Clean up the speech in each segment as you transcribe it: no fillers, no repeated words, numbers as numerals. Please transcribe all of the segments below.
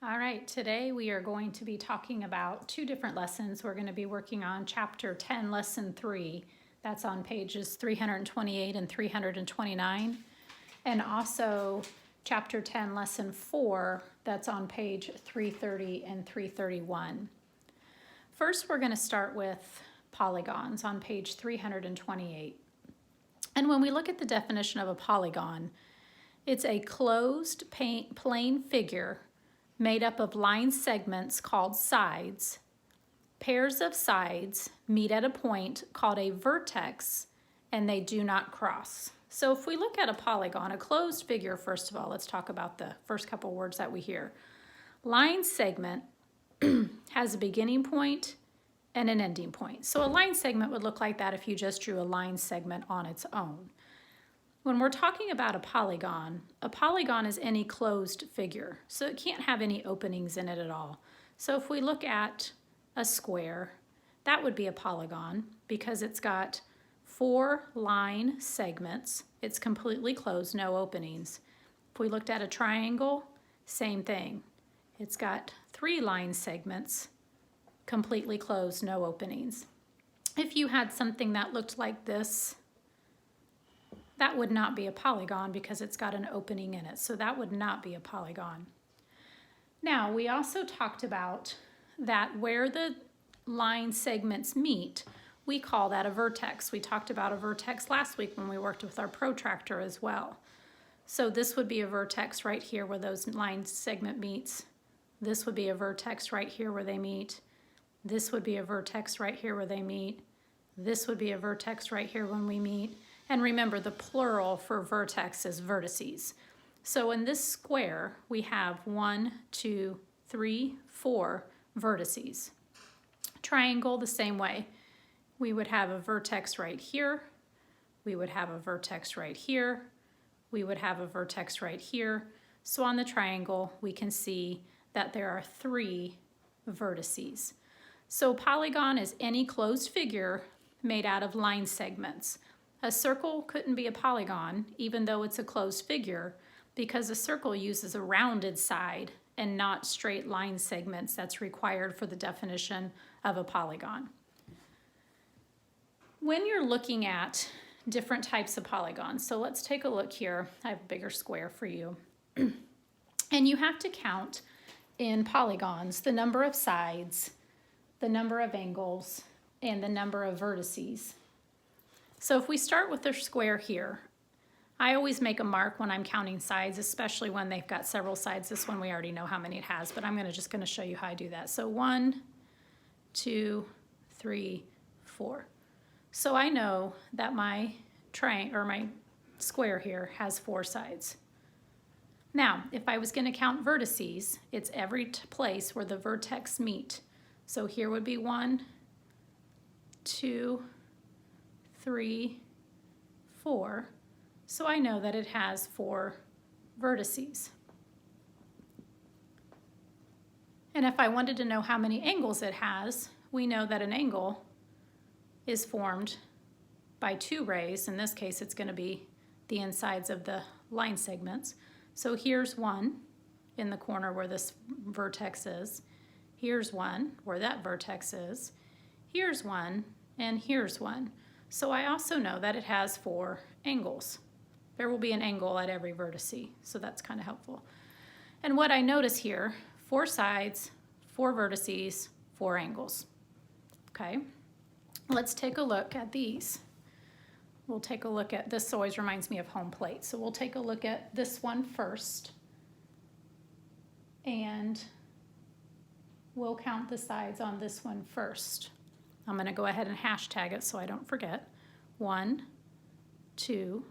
All right, today we are going to be talking about two different lessons. We're going to be working on Chapter 10, Lesson 3. That's on pages 328 and 329. And also Chapter 10, Lesson 4. That's on page 330 and 331. First, we're going to start with polygons on page 328. And when we look at the definition of a polygon, it's a closed plane figure made up of line segments called sides. Pairs of sides meet at a point called a vertex, and they do not cross. So if we look at a polygon, a closed figure, first of all, let's talk about the first couple words that we hear. Line segment has a beginning point and an ending point. So a line segment would look like that if you just drew a line segment on its own. When we're talking about a polygon is any closed figure, so it can't have any openings in it at all. So if we look at a square, that would be a polygon because it's got 4 line segments. It's completely closed, no openings. If we looked at a triangle, same thing. It's got 3 line segments, completely closed, no openings. If you had something that looked like this, that would not be a polygon because it's got an opening in it. So that would not be a polygon. Now, we also talked about that where the line segments meet, we call that a vertex. We talked about a vertex last week when we worked with our protractor as well. So this would be a vertex right here where those line segment meets. This would be a vertex right here where they meet. This would be a vertex right here where they meet. This would be a vertex right here when we meet. And remember, the plural for vertex is vertices. So in this square, we have 1, 2, 3, 4 vertices. Triangle, the same way. We would have a vertex right here. We would have a vertex right here. We would have a vertex right here. So on the triangle, we can see that there are 3 vertices. So polygon is any closed figure made out of line segments. A circle couldn't be a polygon, even though it's a closed figure, because a circle uses a rounded side and not straight line segments that's required for the definition of a polygon. When you're looking at different types of polygons, so let's take a look here. I have a bigger square for you. And you have to count in polygons the number of sides, the number of angles, and the number of vertices. So if we start with the square here, I always make a mark when I'm counting sides, especially when they've got several sides. This one we already know how many it has, but I'm just going to show you how I do that. So 1, 2, 3, 4. So I know that my triangle or my square here has 4 sides. Now, if I was going to count vertices, it's every place where the vertex meet. So here would be 1, 2, 3, 4. So I know that it has 4 vertices. And if I wanted to know how many angles it has, we know that an angle is formed by 2 rays. In this case, it's going to be the insides of the line segments. So here's 1 in the corner where this vertex is. Here's 1 where that vertex is. Here's 1, and here's 1. So I also know that it has 4 angles. There will be an angle at every vertice, so that's kind of helpful. And what I notice here, 4 sides, 4 vertices, 4 angles. Okay, let's take a look at these. We'll take a look at, this always reminds me of home plate, so we'll take a look at this one first. And we'll count the sides on this one first. I'm going to go ahead and hashtag it so I don't forget. 1, 2,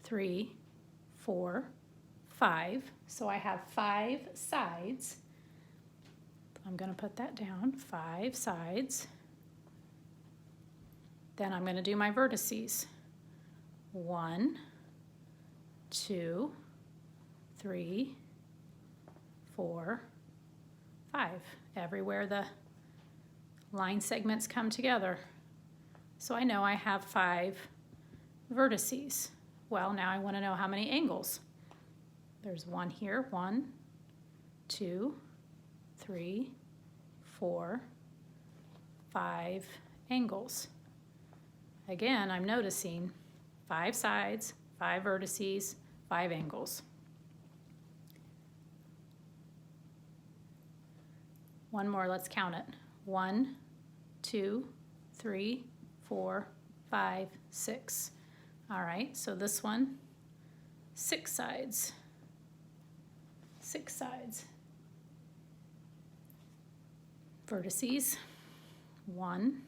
3, 4, 5. So I have 5 sides. I'm going to put that down, 5 sides. Then I'm going to do my vertices. 1, 2, 3, 4, 5. Everywhere the line segments come together. So I know I have 5 vertices. Well, now I want to know how many angles. There's 1 here, 1, 2, 3, 4, 5 angles. Again, I'm noticing 5 sides, 5 vertices, 5 angles. One more, let's count it. 1, 2, 3, 4, 5, 6. All right, so this one, 6 sides. 6 sides. Vertices, 1,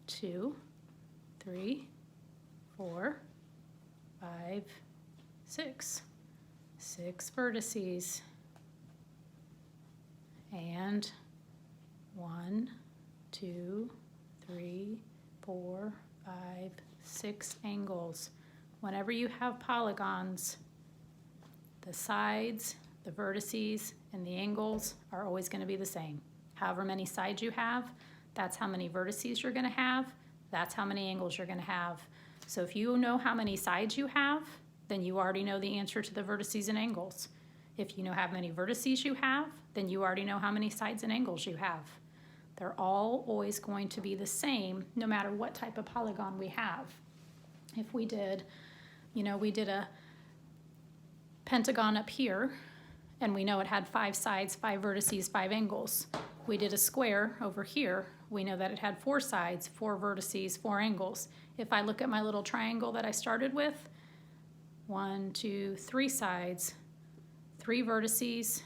2, 3, 4, 5, 6. 6 vertices. And 1, 2, 3, 4, 5, 6 angles. Whenever you have polygons, the sides, the vertices, and the angles are always going to be the same. However many sides you have, that's how many vertices you're going to have, that's how many angles you're going to have. So if you know how many sides you have, then you already know the answer to the vertices and angles. If you know how many vertices you have, then you already know how many sides and angles you have. They're all always going to be the same no matter what type of polygon we have. If we did, we did a pentagon up here, and we know it had 5 sides, 5 vertices, 5 angles. We did a square over here. We know that it had 4 sides, 4 vertices, 4 angles. If I look at my little triangle that I started with, 1, 2, 3 sides, 3 vertices,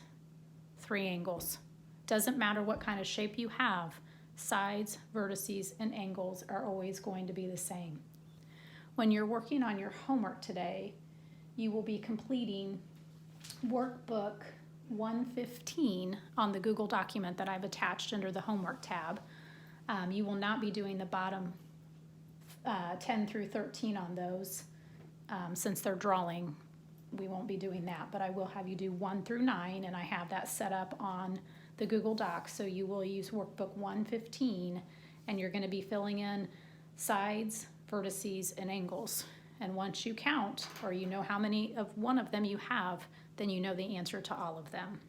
3 angles. Doesn't matter what kind of shape you have, sides, vertices, and angles are always going to be the same. When you're working on your homework today, you will be completing workbook 115 on the Google document that I've attached under the homework tab. You will not be doing the bottom 10 through 13 on those since they're drawing. We won't be doing that, but I will have you do 1 through 9, and I have that set up on the Google Docs. So you will use workbook 115, and you're going to be filling in sides, vertices, and angles. And once you count, or you know how many of one of them you have, then you know the answer to all of them.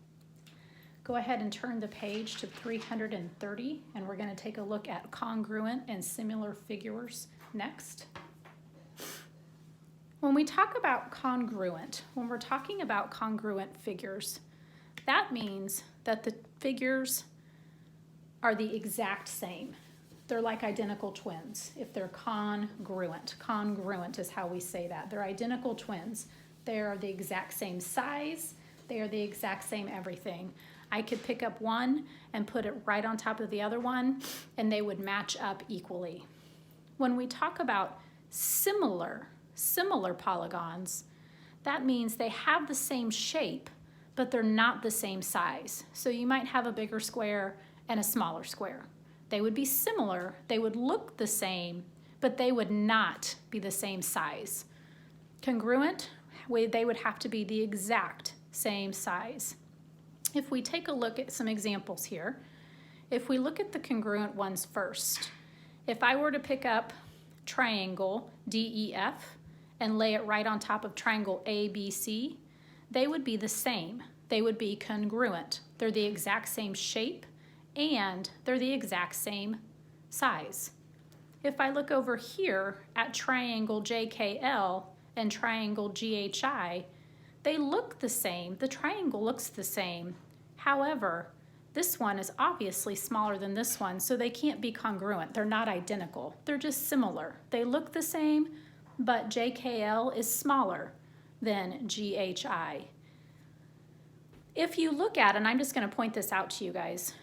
Go ahead and turn the page to 330, and we're going to take a look at congruent and similar figures next. When we talk about congruent, when we're talking about congruent figures, that means that the figures are the exact same. They're like identical twins if they're congruent. Congruent is how we say that. They're identical twins. They are the exact same size. They are the exact same everything. I could pick up one and put it right on top of the other one, and they would match up equally. When we talk about similar polygons, that means they have the same shape, but they're not the same size. So you might have a bigger square and a smaller square. They would be similar, they would look the same, but they would not be the same size. Congruent, they would have to be the exact same size. If we take a look at some examples here, if we look at the congruent ones first, if I were to pick up triangle DEF and lay it right on top of triangle ABC, they would be the same. They would be congruent. They're the exact same shape, and they're the exact same size. If I look over here at triangle JKL and triangle GHI, they look the same. The triangle looks the same. However, this one is obviously smaller than this one, so they can't be congruent. They're not identical. They're just similar. They look the same, but JKL is smaller than GHI. If you look at, and I'm just going to point this out to you guys,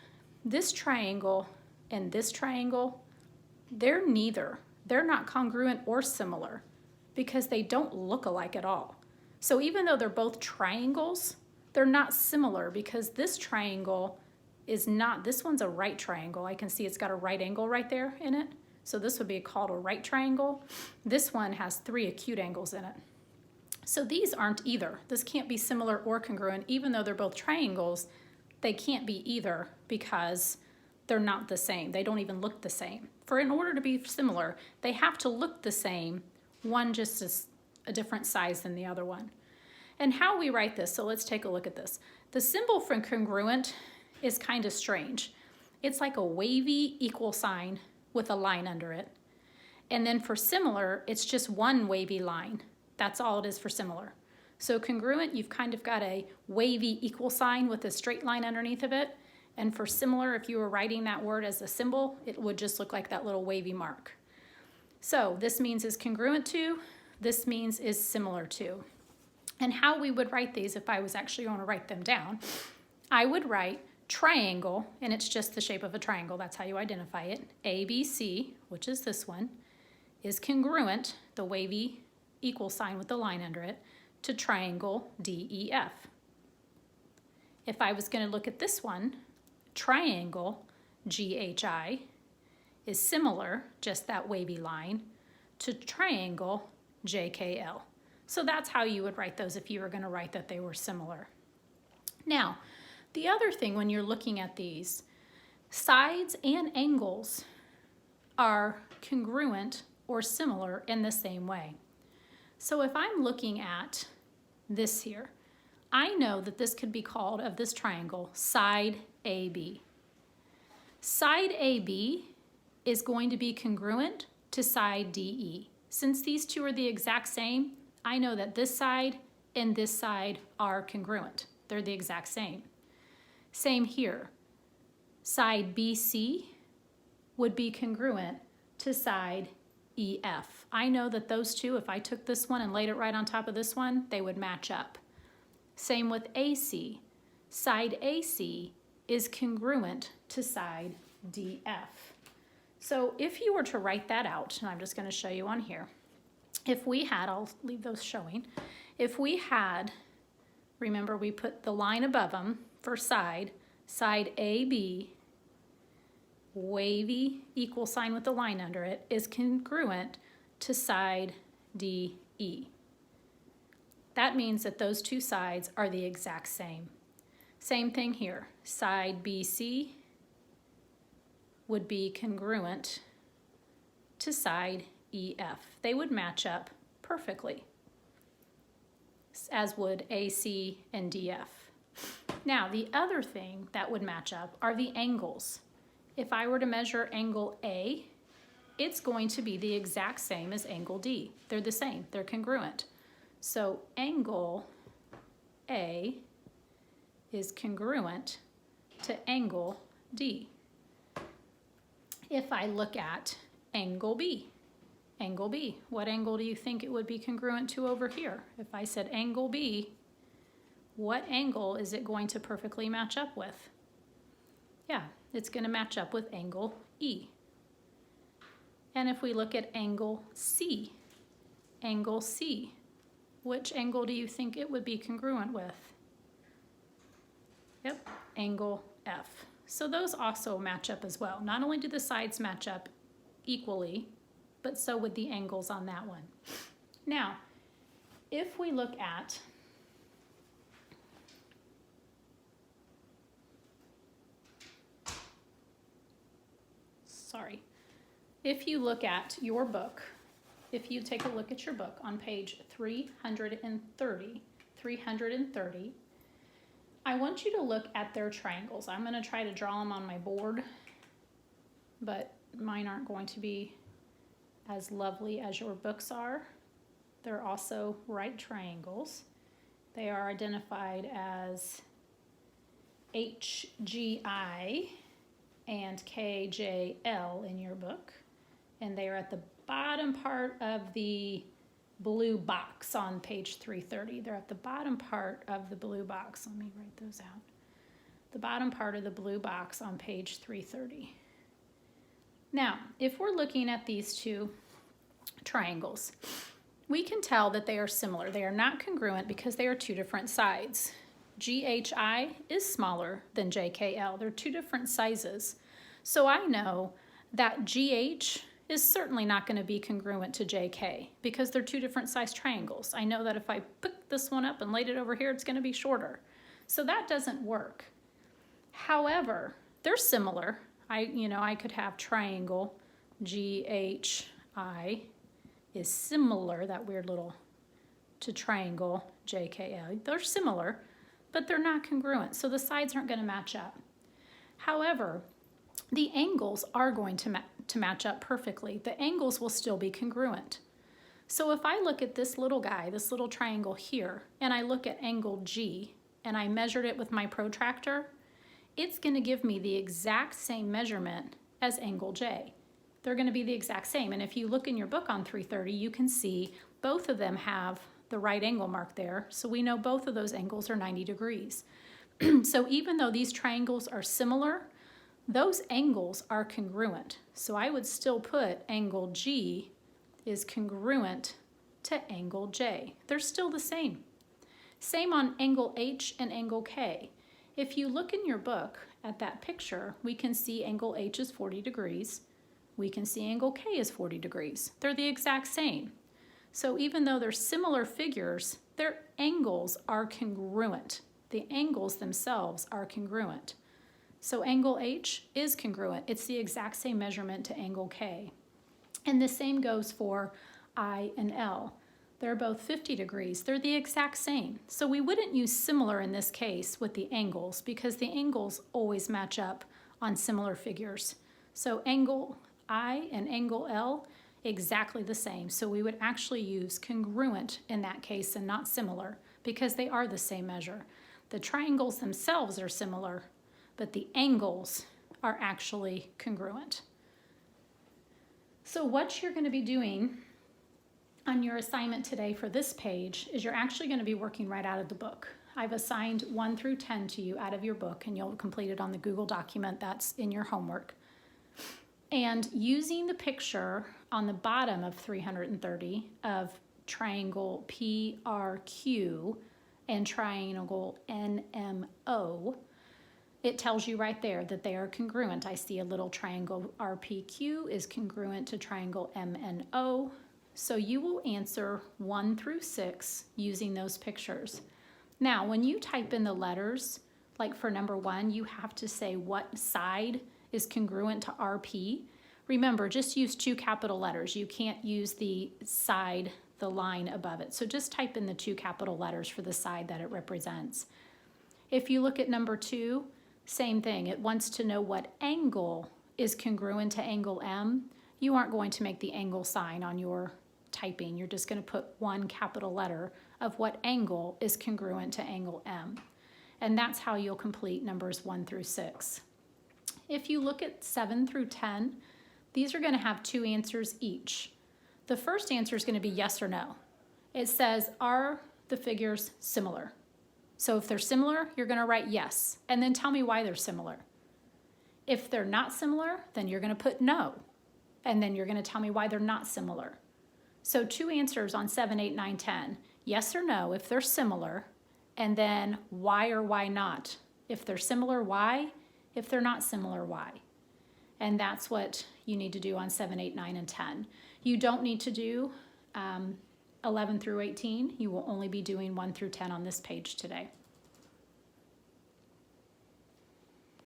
this triangle and this triangle, they're not congruent or similar because they don't look alike at all. So even though they're both triangles, they're not similar because this triangle is not, this one's a right triangle. I can see it's got a right angle right there in it. So this would be called a right triangle. This one has 3 acute angles in it. So these aren't either. This can't be similar or congruent. Even though they're both triangles, they can't be either because they're not the same. They don't even look the same. In order to be similar, they have to look the same. One just is a different size than the other one. And how we write this, so let's take a look at this. The symbol for congruent is kind of strange. It's like a wavy equal sign with a line under it. And then for similar, it's just one wavy line. That's all it is for similar. So congruent, you've kind of got a wavy equal sign with a straight line underneath of it. And for similar, if you were writing that word as a symbol, it would just look like that little wavy mark. So this means is congruent to, this means is similar to. And how we would write these, if I was actually going to write them down, I would write triangle, and it's just the shape of a triangle. That's how you identify it. ABC, which is this one, is congruent, the wavy equal sign with the line under it, to triangle DEF. If I was going to look at this one, triangle GHI is similar, just that wavy line, to triangle JKL. So that's how you would write those if you were going to write that they were similar. Now, the other thing when you're looking at these, sides and angles are congruent or similar in the same way. So if I'm looking at this here, I know that this could be called, of this triangle, side AB. Side AB is going to be congruent to side DE. Since these two are the exact same, I know that this side and this side are congruent. They're the exact same. Same here. Side BC would be congruent to side EF. I know that those two, if I took this one and laid it right on top of this one, they would match up. Same with AC. Side AC is congruent to side DF. So if you were to write that out, and I'm just going to show you on here, if we had, I'll leave those showing, if we had, remember we put the line above them for side AB, wavy equal sign with the line under it, is congruent to side DE. That means that those two sides are the exact same. Same thing here. Side BC would be congruent to side EF. They would match up perfectly, as would AC and DF. Now, the other thing that would match up are the angles. If I were to measure angle A, it's going to be the exact same as angle D. They're the same. They're congruent. So angle A is congruent to angle D. If I look at angle B, what angle do you think it would be congruent to over here? If I said angle B, what angle is it going to perfectly match up with? Yeah, it's going to match up with angle E. And if we look at angle C, which angle do you think it would be congruent with? Yep, angle F. So those also match up as well. Not only do the sides match up equally, but so would the angles on that one. Now, if we look at if you look at your book, if you take a look at your book on page 330, I want you to look at their triangles. I'm going to try to draw them on my board, but mine aren't going to be as lovely as your books are. They're also right triangles. They are identified as HGI and KJL in your book, and they are at the bottom part of the blue box on page 330. They're at the bottom part of the blue box. Let me write those out. The bottom part of the blue box on page 330. Now, if we're looking at these two triangles, we can tell that they are similar. They are not congruent because they are two different sides. GHI is smaller than JKL. They're two different sizes. So I know that GH is certainly not going to be congruent to JK because they're two different size triangles. I know that if I picked this one up and laid it over here, it's going to be shorter. So that doesn't work. However, they're similar. I could have triangle GHI is similar, that weird little, to triangle JKL. They're similar, but they're not congruent, so the sides aren't going to match up. However, the angles are going to match up perfectly. The angles will still be congruent. So if I look at this little guy, this little triangle here, and I look at angle G, and I measured it with my protractor, it's going to give me the exact same measurement as angle J. They're going to be the exact same. And if you look in your book on 330, you can see both of them have the right angle mark there. So we know both of those angles are 90 degrees. So even though these triangles are similar, those angles are congruent. So I would still put angle G is congruent to angle J. They're still the same. Same on angle H and angle K. If you look in your book at that picture, we can see angle H is 40 degrees. We can see angle K is 40 degrees. They're the exact same. So even though they're similar figures, their angles are congruent. The angles themselves are congruent. So angle H is congruent. It's the exact same measurement to angle K. And the same goes for I and L. They're both 50 degrees. They're the exact same. So we wouldn't use similar in this case with the angles because the angles always match up on similar figures. So angle I and angle L, exactly the same. So we would actually use congruent in that case and not similar because they are the same measure. The triangles themselves are similar, but the angles are actually congruent. So what you're going to be doing on your assignment today for this page is you're actually going to be working right out of the book. I've assigned 1 through 10 to you out of your book, and you'll complete it on the Google document that's in your homework. And using the picture on the bottom of 330 of triangle PRQ and triangle NMO, it tells you right there that they are congruent. I see a little triangle RPQ is congruent to triangle MNO. So you will answer 1 through 6 using those pictures. Now, when you type in the letters, like for number 1, you have to say what side is congruent to RP. Remember, just use 2 capital letters. You can't use the side, the line above it. So just type in the 2 capital letters for the side that it represents. If you look at number 2, same thing. It wants to know what angle is congruent to angle M. You aren't going to make the angle sign on your typing. You're just going to put 1 capital letter of what angle is congruent to angle M. And that's how you'll complete numbers 1 through 6. If you look at 7 through 10, these are going to have 2 answers each. The first answer is going to be yes or no. It says, are the figures similar? So if they're similar, you're going to write yes, and then tell me why they're similar. If they're not similar, then you're going to put no, and then you're going to tell me why they're not similar. So 2 answers on 7, 8, 9, 10. Yes or no if they're similar, and then why or why not. If they're similar, why? If they're not similar, why? And that's what you need to do on 7, 8, 9, and 10. You don't need to do 11 through 18. You will only be doing 1 through 10 on this page today.